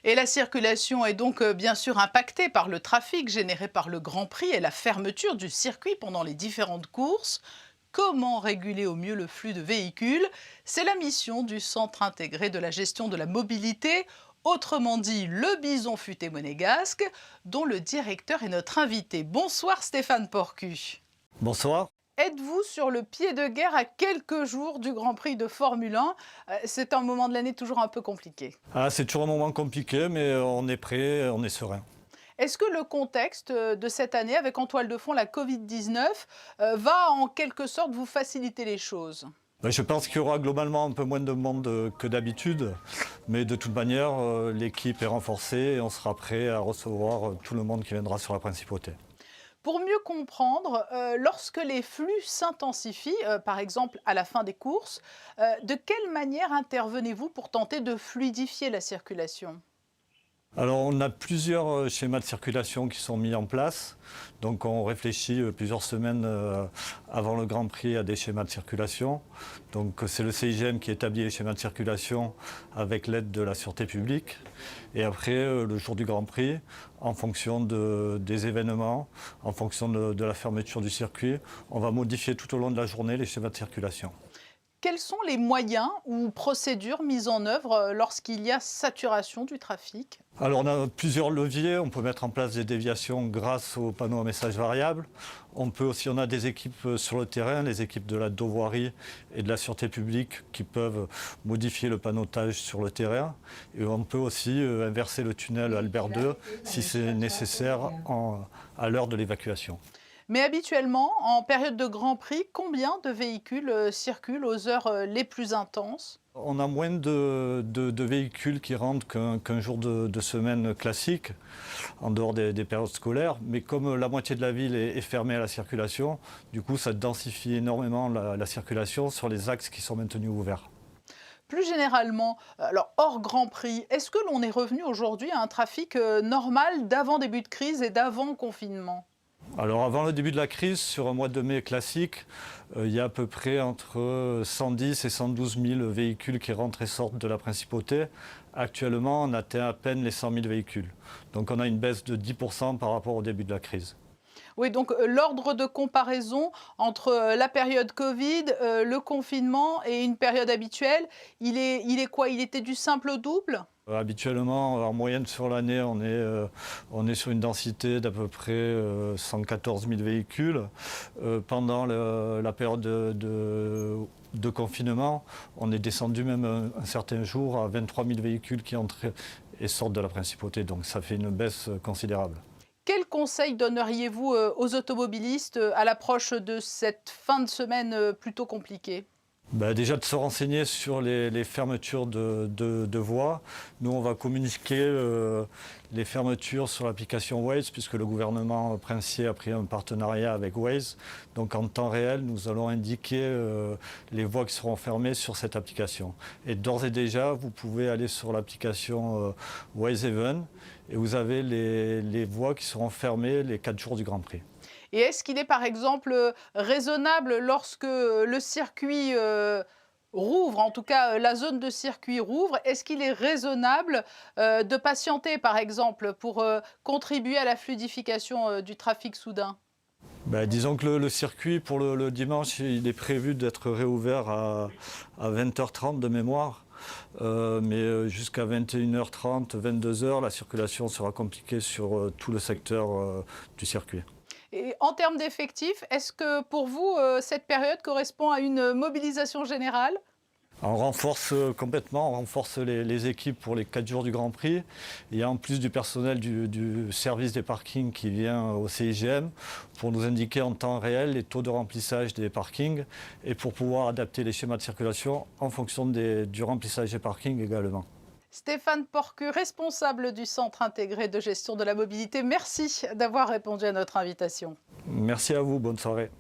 Et la circulation est donc bien sûr impactée par le trafic généré par le Grand Prix et la fermeture du circuit pendant les différentes courses. Comment réguler au mieux le flux de véhicules? C'est la mission du Centre intégré de la gestion de la mobilité, autrement dit le Bison futé monégasque, dont le directeur est notre invité. Bonsoir Stéphane Porcu. Bonsoir. Êtes-vous sur le pied de guerre à quelques jours du Grand Prix de Formule 1? C'est un moment de l'année toujours un peu compliqué. C'est toujours un moment compliqué, mais on est prêt, on est serein. Est-ce que le contexte de cette année, avec en toile de fond la Covid-19, va en quelque sorte vous faciliter les choses? Je pense qu'il y aura globalement un peu moins de monde que d'habitude, mais de toute manière, l'équipe est renforcée et on sera prêt à recevoir tout le monde qui viendra sur la principauté. Pour mieux comprendre, lorsque les flux s'intensifient, par exemple à la fin des courses, de quelle manière intervenez-vous pour tenter de fluidifier la circulation? Alors, on a plusieurs schémas de circulation qui sont mis en place. Donc, on réfléchit plusieurs semaines avant le Grand Prix à des schémas de circulation. Donc, c'est le CIGM qui établit les schémas de circulation avec l'aide de la sûreté publique. Et après, le jour du Grand Prix, en fonction des événements, en fonction de la fermeture du circuit, on va modifier tout au long de la journée les schémas de circulation. Quels sont les moyens ou procédures mises en œuvre lorsqu'il y a saturation du trafic? Alors on a plusieurs leviers, on peut mettre en place des déviations grâce aux panneaux à messages variables. On a des équipes sur le terrain, les équipes de la dovoirie et de la sûreté publique qui peuvent modifier le panneautage sur le terrain. Et on peut aussi inverser le tunnel Albert II si c'est nécessaire à l'heure de l'évacuation. Mais habituellement, en période de Grand Prix, combien de véhicules circulent aux heures les plus intenses? On a moins de véhicules qui rentrent qu'un jour de semaine classique, en dehors des périodes scolaires. Mais comme la moitié de la ville est fermée à la circulation, du coup, ça densifie énormément la circulation sur les axes qui sont maintenus ouverts. Plus généralement, alors hors Grand Prix, est-ce que l'on est revenu aujourd'hui à un trafic normal d'avant début de crise et d'avant confinement? Alors avant le début de la crise, sur un mois de mai classique, il y a à peu près entre 110 et 112 000 véhicules qui rentrent et sortent de la principauté. Actuellement, on atteint à peine les 100 000 véhicules. Donc on a une baisse de 10% par rapport au début de la crise. Oui, donc l'ordre de comparaison entre la période Covid, le confinement et une période habituelle, il est quoi? Il était du simple au double? Habituellement, en moyenne sur l'année, on est sur une densité d'à peu près 114 000 véhicules. Pendant la période de confinement, on est descendu même un certain jour à 23 000 véhicules qui entrent et sortent de la principauté. Donc ça fait une baisse considérable. Quel conseil donneriez-vous aux automobilistes à l'approche de cette fin de semaine plutôt compliquée? Déjà de se renseigner sur les fermetures de voies. Nous, on va communiquer les fermetures sur l'application Waze, puisque le gouvernement princier a pris un partenariat avec Waze. Donc en temps réel, nous allons indiquer les voies qui seront fermées sur cette application. Et d'ores et déjà, vous pouvez aller sur l'application Waze Even et vous avez les voies qui seront fermées les 4 jours du Grand Prix. Et est-ce qu'il est par exemple raisonnable lorsque le circuit rouvre, en tout cas la zone de circuit rouvre, est-ce qu'il est raisonnable de patienter par exemple pour contribuer à la fluidification du trafic soudain? Disons que le circuit pour le dimanche, il est prévu d'être réouvert à 20h30 de mémoire. Mais jusqu'à 21h30, 22h, la circulation sera compliquée sur tout le secteur du circuit. Et en termes d'effectifs, est-ce que pour vous, cette période correspond à une mobilisation générale? On renforce complètement, on renforce les équipes pour les 4 jours du Grand Prix. Il y a en plus du personnel du service des parkings qui vient au CIGM pour nous indiquer en temps réel les taux de remplissage des parkings et pour pouvoir adapter les schémas de circulation en fonction du remplissage des parkings également. Stéphane Porcu, responsable du Centre intégré de gestion de la mobilité, merci d'avoir répondu à notre invitation. Merci à vous, bonne soirée.